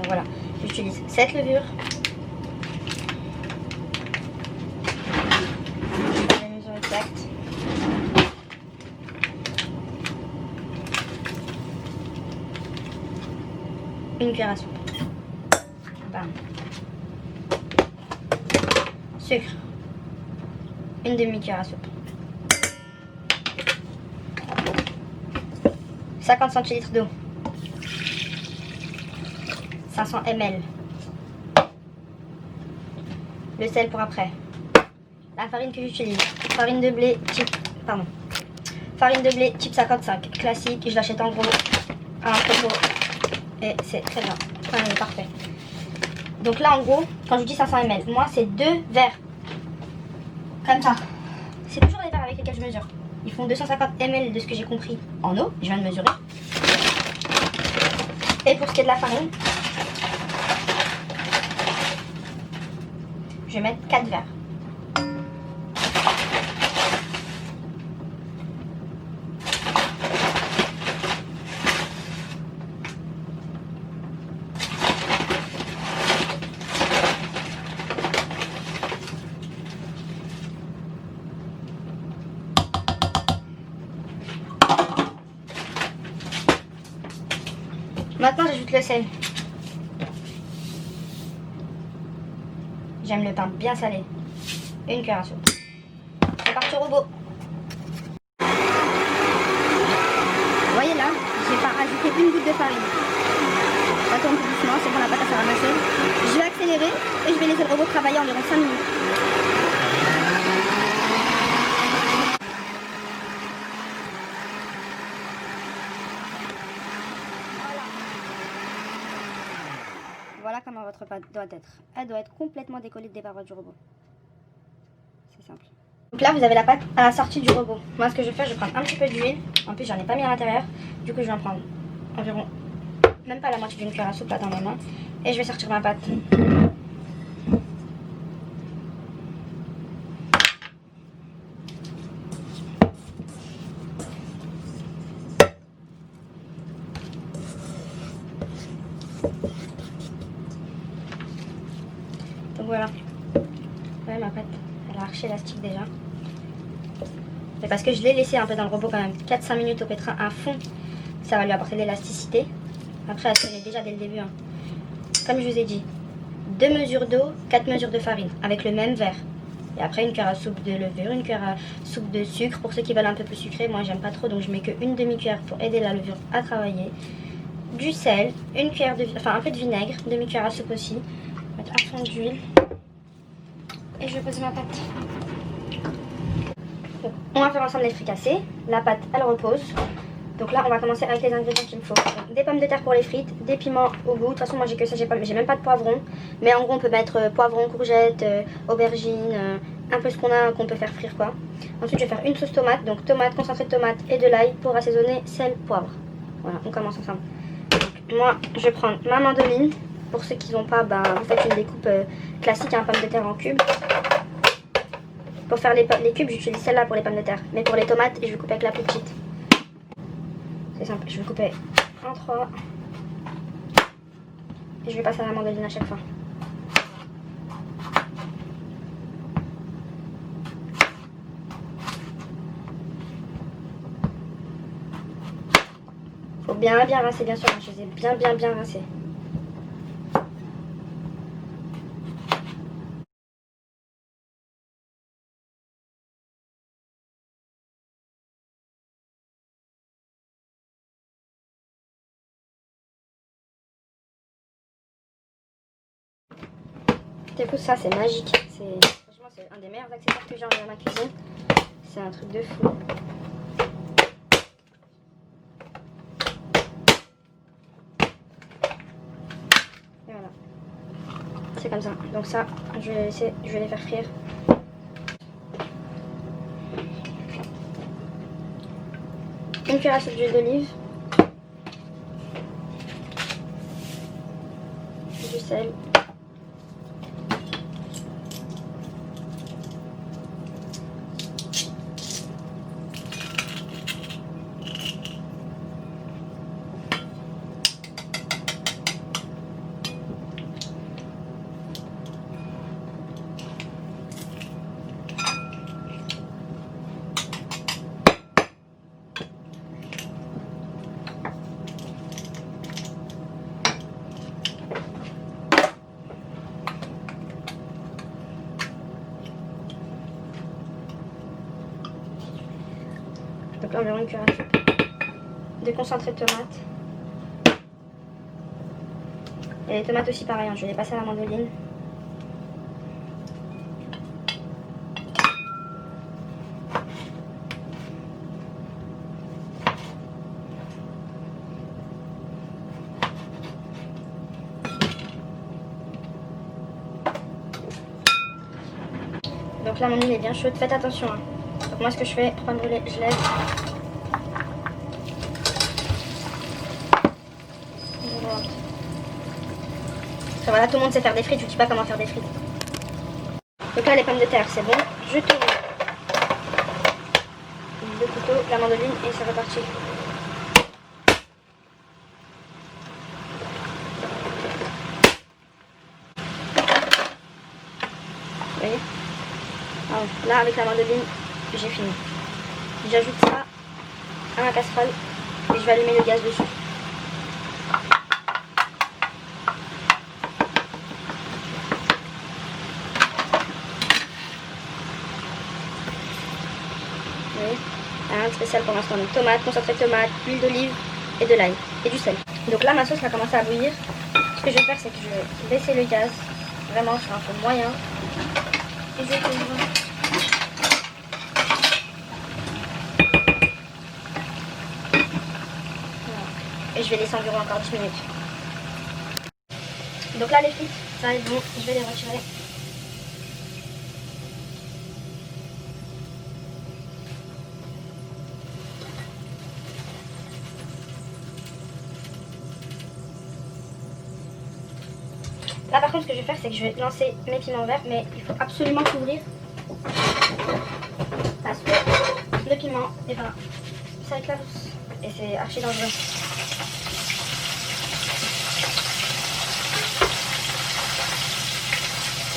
voilà, j'utilise cette levure. Les mesures exactes. Une cuillère à soupe. Bam. Sucre. Une demi-cuillère à soupe. 50 centilitres d'eau. 500 ml. Le sel pour après. La farine que j'utilise. Farine de blé type... Pardon. Farine de blé type 55. Classique. Je l'achète en gros à l'entrepôt. Et c'est très bien. Enfin, il est parfait. Donc là, en gros, quand je dis 500 ml, moi, c'est 2 verres. Comme ça. C'est toujours les verres avec lesquels je mesure. Ils font 250 ml de ce que j'ai compris en eau. Je viens de mesurer. Et pour ce qui est de la farine, je vais mettre 4 verres. Maintenant, j'ajoute le sel. J'aime le pain bien salé. Une cuillère à soupe. C'est parti au robot. Vous voyez là, j'ai pas rajouté une goutte de farine. Ça tourne tout doucement, c'est bon, la pâte à se ramasser. Je vais accélérer et je vais laisser le robot travailler environ 5 minutes. Voilà comment votre pâte doit être. Elle doit être complètement décollée des parois du robot. C'est simple. Donc là, vous avez la pâte à la sortie du robot. Moi, ce que je fais, je prends un petit peu d'huile. En plus, j'en ai pas mis à l'intérieur. Du coup, je vais en prendre environ, même pas la moitié d'une cuillère à soupe là dans ma main. Et je vais sortir ma pâte. Donc voilà. Ouais, ma pâte, elle a archi élastique déjà. C'est parce que je l'ai laissé un peu dans le robot quand même. 4-5 minutes au pétrin à fond. Ça va lui apporter de l'élasticité. Après, elle se connaît déjà dès le début. Hein. Comme je vous ai dit, 2 mesures d'eau, 4 mesures de farine. Avec le même verre. Et après, une cuillère à soupe de levure, une cuillère à soupe de sucre. Pour ceux qui veulent un peu plus sucré, moi j'aime pas trop. Donc je mets qu'une demi-cuillère pour aider la levure à travailler. Du sel, une cuillère de... Enfin, un peu de vinaigre. Demi-cuillère à soupe aussi. Mettre à fond d'huile. Et je vais poser ma pâte. Donc, on va faire ensemble les fricasser. La pâte, elle repose. Donc là, on va commencer avec les ingrédients qu'il me faut. Donc, des pommes de terre pour les frites, des piments au goût. De toute façon, moi j'ai que ça, j'ai même pas de poivron. Mais en gros, on peut mettre poivron, courgette, aubergine, un peu ce qu'on peut faire frire quoi. Ensuite, je vais faire une sauce tomate. Donc tomate, concentré de tomate et de l'ail pour assaisonner sel, poivre. Voilà, on commence ensemble. Donc, moi, je vais prendre ma mandoline. Pour ceux qui n'ont pas, ben, vous faites une découpe classique, un pomme de terre en cubes. Pour faire les cubes, j'utilise celle-là pour les pommes de terre. Mais pour les tomates, je vais couper avec la plus petite. C'est simple, je vais couper en 3. Et je vais passer à la mandoline à chaque fois. Faut bien rincer, bien sûr. Je les ai bien rincés. Du coup, ça c'est magique. Franchement, c'est un des meilleurs accessoires que j'ai dans ma cuisine. C'est un truc de fou. Et voilà. C'est comme ça. Donc ça, je vais les faire frire. Une cuillère à soupe d'huile d'olive. Du sel. Donc là environ une cuillère à soupe de concentré de tomate. Et les tomates aussi pareil, hein, je vais les passer à la mandoline. Donc là mon huile est bien chaude, faites attention. Hein. Donc moi ce que je fais, pour pas brûler, je lève. Enfin, voilà, tout le monde sait faire des frites, je ne dis pas comment faire des frites. Donc là les pommes de terre c'est bon, je tourne le couteau, la mandoline et c'est reparti. Vous voyez? Alors, là avec la mandoline j'ai fini. J'ajoute ça à ma casserole et je vais allumer le gaz dessus. Vous voyez? Rien de spécial pour l'instant. Donc tomate, concentré de tomate, huile d'olive et de l'ail et du sel. Donc là ma sauce va commencer à bouillir. Ce que je vais faire c'est que je vais baisser le gaz vraiment sur un feu moyen. Et je couvre. Et je vais laisser environ encore 10 minutes. Donc là les frites, ça va être bon, je vais les retirer. Là par contre ce que je vais faire c'est que je vais lancer mes piments verts, mais il faut absolument couvrir parce que le piment, et ben, ça éclate et c'est archi dangereux.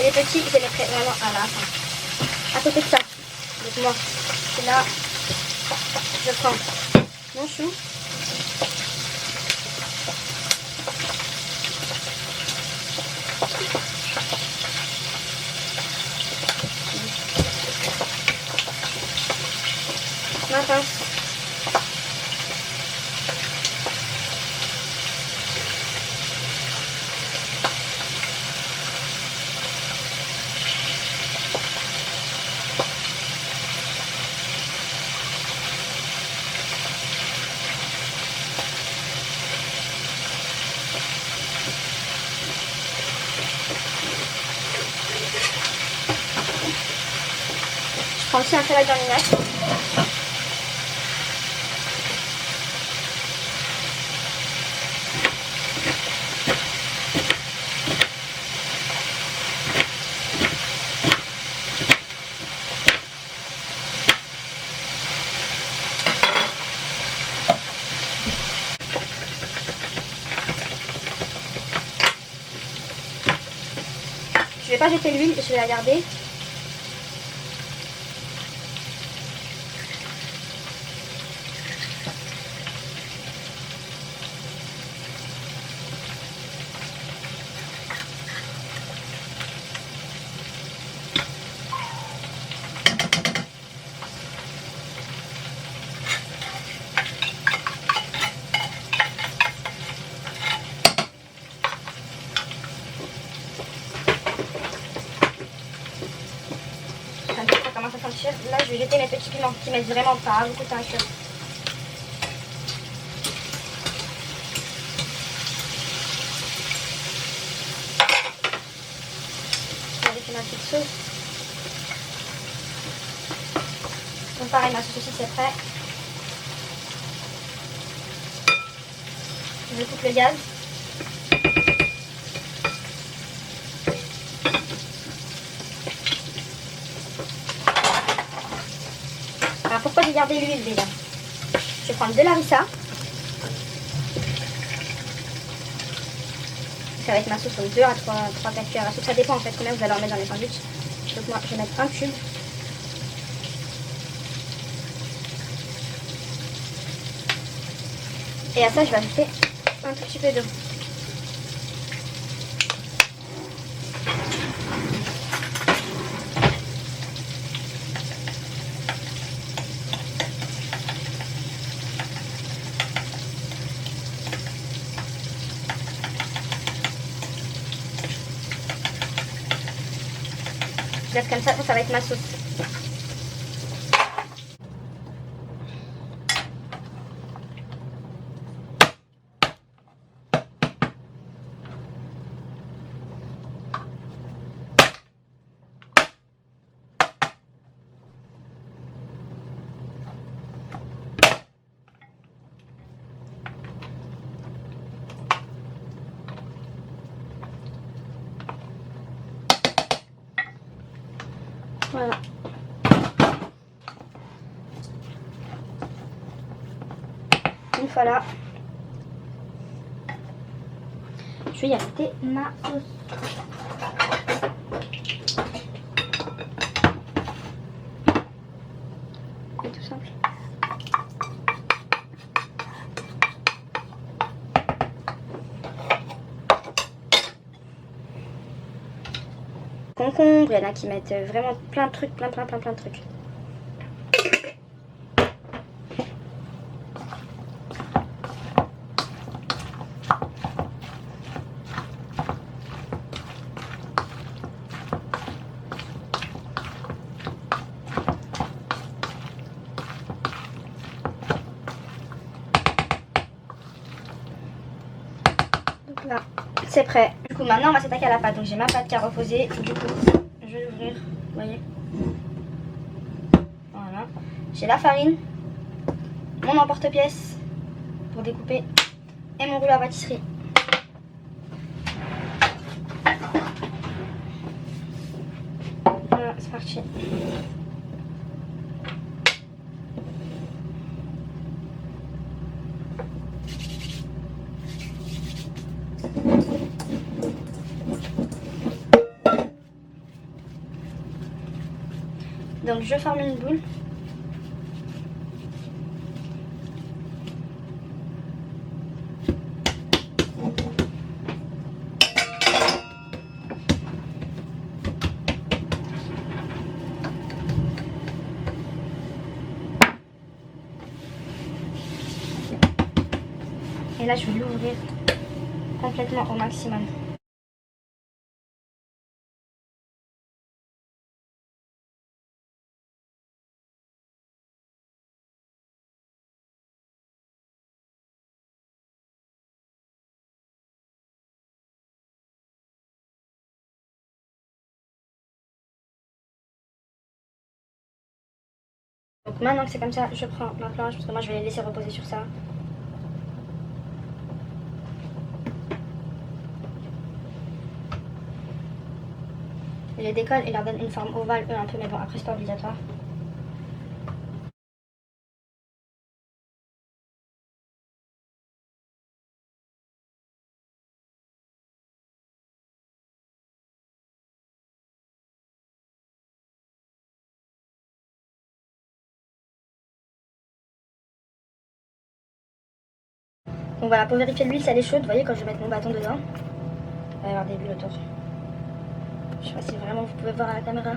Et les petits, je les mettrai vraiment à la fin. À côté de ça. Donc moi, c'est là, je prends mon chou. Ma pince. Je prends aussi un salade d'orniac. Je vais pas jeter l'huile, je vais la garder. Ça commence à sentir. Là, je vais jeter mes petits piments qui mettent vraiment pas beaucoup de temps à cuire. Avec ma petite sauce. Donc pareil, ma sauce aussi c'est prêt. Je coupe le gaz. Alors pourquoi j'ai gardé l'huile déjà? Je vais prendre de l'harissa. Ça va être ma sauce, donc 2 à 3-4 cuillères à soupe. Ça dépend en fait combien vous allez en mettre dans les sandwichs. Donc moi je vais mettre un cube. Et à ça je vais ajouter un tout petit peu d'eau. Je laisse comme ça va être ma sauce. Voilà. Une fois là, je vais y ajouter ma sauce. C'est tout simple. Concombre, il y en a qui mettent vraiment plein de trucs, plein de trucs. Donc là, c'est prêt. Du coup, maintenant on va s'attaquer à la pâte. Donc j'ai ma pâte qui a reposé. Du coup, je vais l'ouvrir. Vous voyez. Voilà. J'ai la farine, mon emporte-pièce pour découper et mon rouleau à pâtisserie. Voilà, c'est parti. Donc je forme une boule. Et là je vais l'ouvrir complètement au maximum. Donc maintenant que c'est comme ça, je prends ma planche parce que moi je vais les laisser reposer sur ça. Je les décolle et leur donne une forme ovale, eux un peu, mais bon après c'est pas obligatoire. Donc voilà, pour vérifier l'huile si elle est chaude, vous voyez quand je vais mettre mon bâton dedans, il va y avoir des bulles autour. Je sais pas si vraiment vous pouvez voir à la caméra,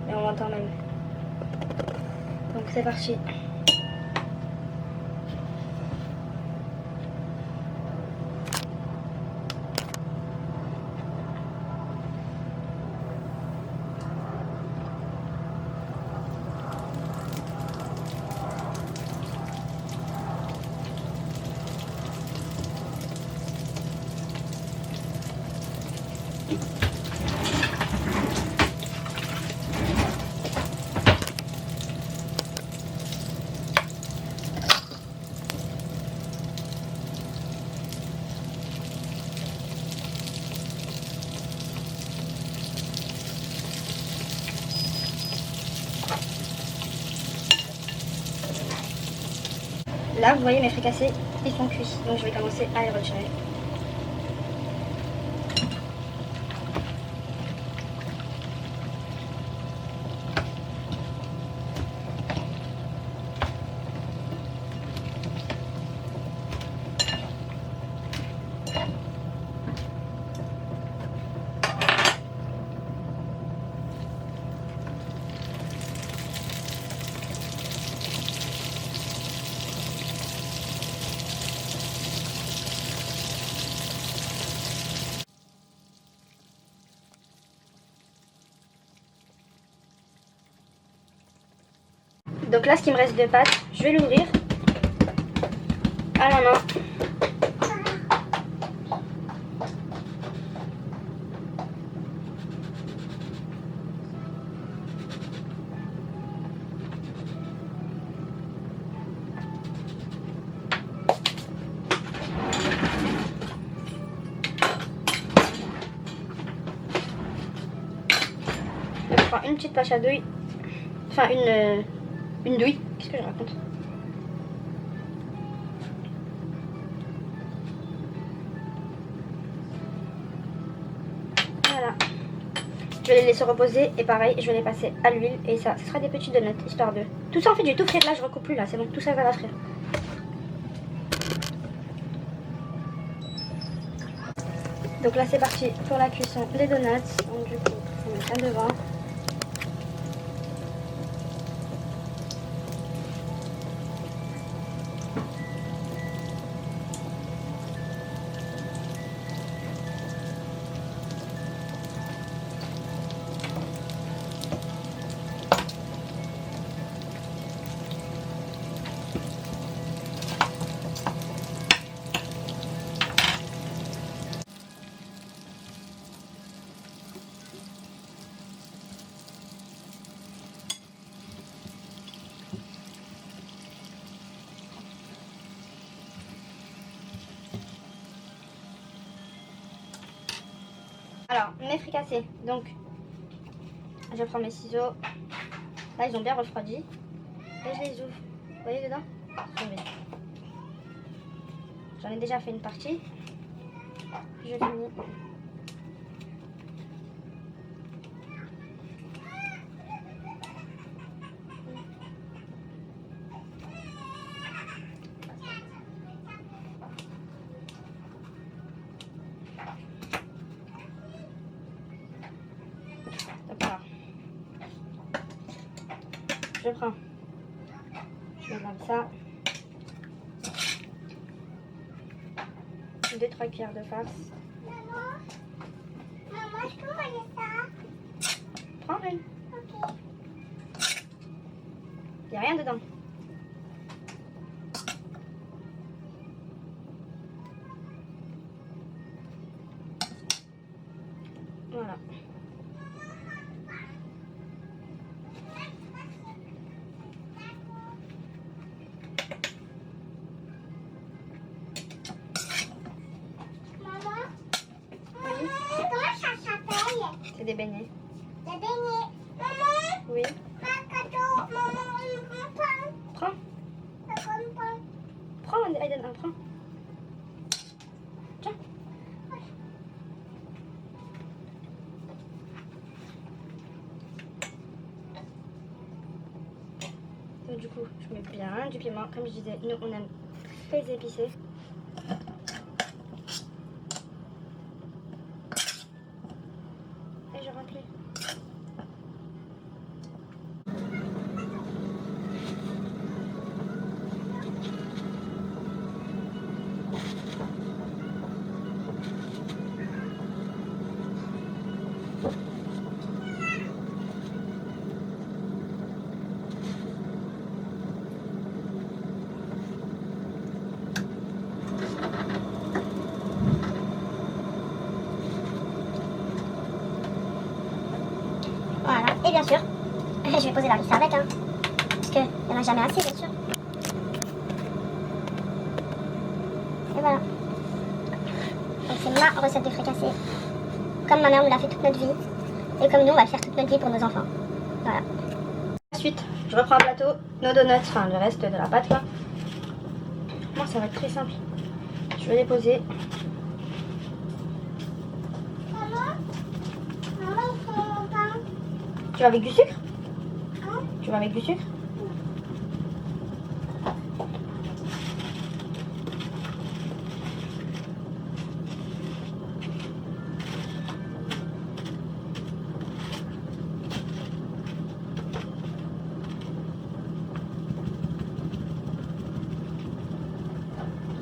mais on l'entend même. Donc c'est parti. Là, vous voyez mes fricassés, ils sont cuits. Donc je vais commencer à les retirer. Donc là, ce qui me reste de pâte, je vais l'ouvrir à la main. Je prends une petite pâte à douille, enfin une douille, qu'est-ce que je raconte? Voilà, je vais les laisser reposer et pareil, je vais les passer à l'huile et ça, ce sera des petits donuts, histoire de... Tout ça en fait, je vais tout frire là, je recoupe plus là, c'est bon, tout ça va frire. Donc là c'est parti pour la cuisson des donuts, donc du coup, on met ça devant. Alors, mes fricassés, donc je prends mes ciseaux, là ils ont bien refroidi, et je les ouvre, vous voyez dedans? J'en ai déjà fait une partie, je finis. Je prends, je lave ça, 2-3 cuillères de farce. Maman, je peux manger ça? Prends une. Ok. Il n'y a rien dedans. Voilà. C'est des beignets. Des beignets. Maman. Oui. Un cadeau. Maman, un pain. Prends. Un pain. Prends, Aiden, prends. Tiens. Donc, du coup, je mets bien du piment. Comme je disais, nous, on aime très épicé. Et je remplis. Voilà. Et bien sûr, je vais poser la liste avec, hein. Parce qu'il n'y en a jamais assez, bien sûr. Et voilà. Donc c'est ma recette de fricassé. Comme ma mère nous l'a fait toute notre vie. Et comme nous, on va le faire toute notre vie pour nos enfants. Voilà. Ensuite, je reprends un plateau, nos donuts, enfin le reste de la pâte là. Moi, ça va être très simple. Je vais les poser. Maman, il faut mon pain. Tu vas avec du sucre? Hein? Tu vas avec du sucre?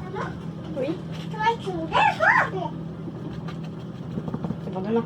Maman, Oui. toi, tu me déroges. C'est pour demain.